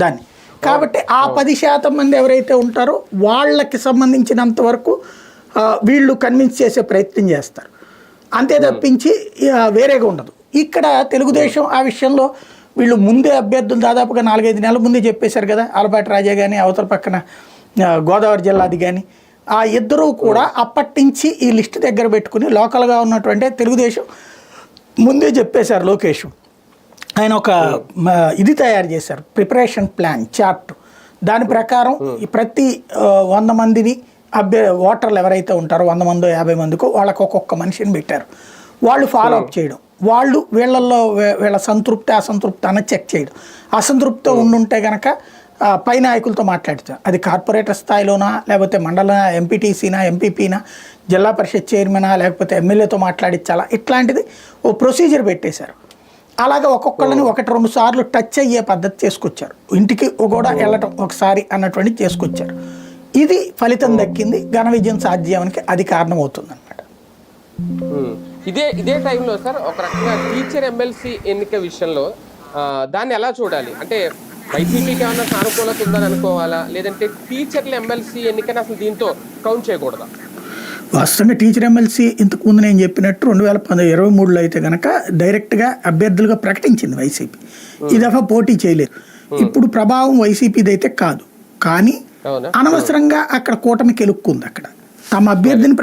దాన్ని. కాబట్టి ఆ 10% మంది ఎవరైతే ఉంటారో వాళ్ళకి సంబంధించినంత వరకు వీళ్ళు కన్విన్స్ చేసే ప్రయత్నం చేస్తారు, అంతే తప్పించి వేరేగా ఉండదు. ఇక్కడ తెలుగుదేశం ఆ విషయంలో వీళ్ళు ముందే అభ్యర్థులు దాదాపుగా 4-5 నెలల ముందే చెప్పేశారు కదా. ఆలపాటి రాజా కానీ అవతల పక్కన గోదావరి జిల్లాది కానీ ఆ ఇద్దరూ కూడా అప్పటి నుంచి ఈ లిస్ట్ దగ్గర పెట్టుకుని లోకల్గా ఉన్నటువంటి తెలుగుదేశం ముందే చెప్పేశారు. లోకేష్ ఆయన ఒక ఇది తయారు చేశారు, ప్రిపరేషన్ ప్లాన్ చార్ట్. దాని ప్రకారం ప్రతి 100 మందిని ఓటర్లు ఎవరైతే ఉంటారో 100 మందో 50 మందికో వాళ్ళకు ఒక్కొక్క మనిషిని పెట్టారు. వాళ్ళు ఫాలో అప్ చేయడం, వాళ్ళు వీళ్ళల్లో వీళ్ళ సంతృప్తి అసంతృప్తి అన్న చెక్ చేయడం. అసంతృప్తితో ఉండుంటే కనుక పై నాయకులతో మాట్లాడతాం, అది కార్పొరేటర్ స్థాయిలోనా లేకపోతే మండల ఎంపీటీసీనా ఎంపీపీనా జిల్లా పరిషత్ చైర్మనా లేకపోతే ఎమ్మెల్యేతో మాట్లాడించాలా, ఇట్లాంటిది ఓ ప్రొసీజర్ పెట్టేశారు. అలాగే ఒక్కొక్కళ్ళని 1-2 సార్లు టచ్ అయ్యే పద్ధతి చేసుకొచ్చారు, ఇంటికి కూడా వెళ్ళటం ఒకసారి అన్నటువంటిది చేసుకొచ్చారు. ఇది ఫలితం దక్కింది, ఘన విజయం సాధ్యానికి అది కారణం అవుతుంది అనమాట. ఇదే టైంలో సార్ ఒక రకంగా టీచర్ ఎమ్మెల్సీ ఎన్నిక విషయంలో దాన్ని ఎలా చూడాలి అంటే వైసీపీకి ఏమన్నా సానుకూలత ఉందని అనుకోవాలా, లేదంటే టీచర్ల ఎమ్మెల్సీ ఎన్నికని అసలు దీంతో కౌంట్ చేయకూడదా? వాస్తవంగా టీచర్ ఎమ్మెల్సీ ఇంతకుముందు నేను చెప్పినట్టు 2023లో అయితే కనుక డైరెక్ట్గా అభ్యర్థులుగా ప్రకటించింది వైసీపీ. ఈ దఫా పోటీ చేయలేదు. ఇప్పుడు ప్రభావం వైసీపీది అయితే కాదు, కానీ అనవసరంగా అక్కడ కూటమి కెలుక్కుంది. అక్కడ తమ అభ్యర్థిని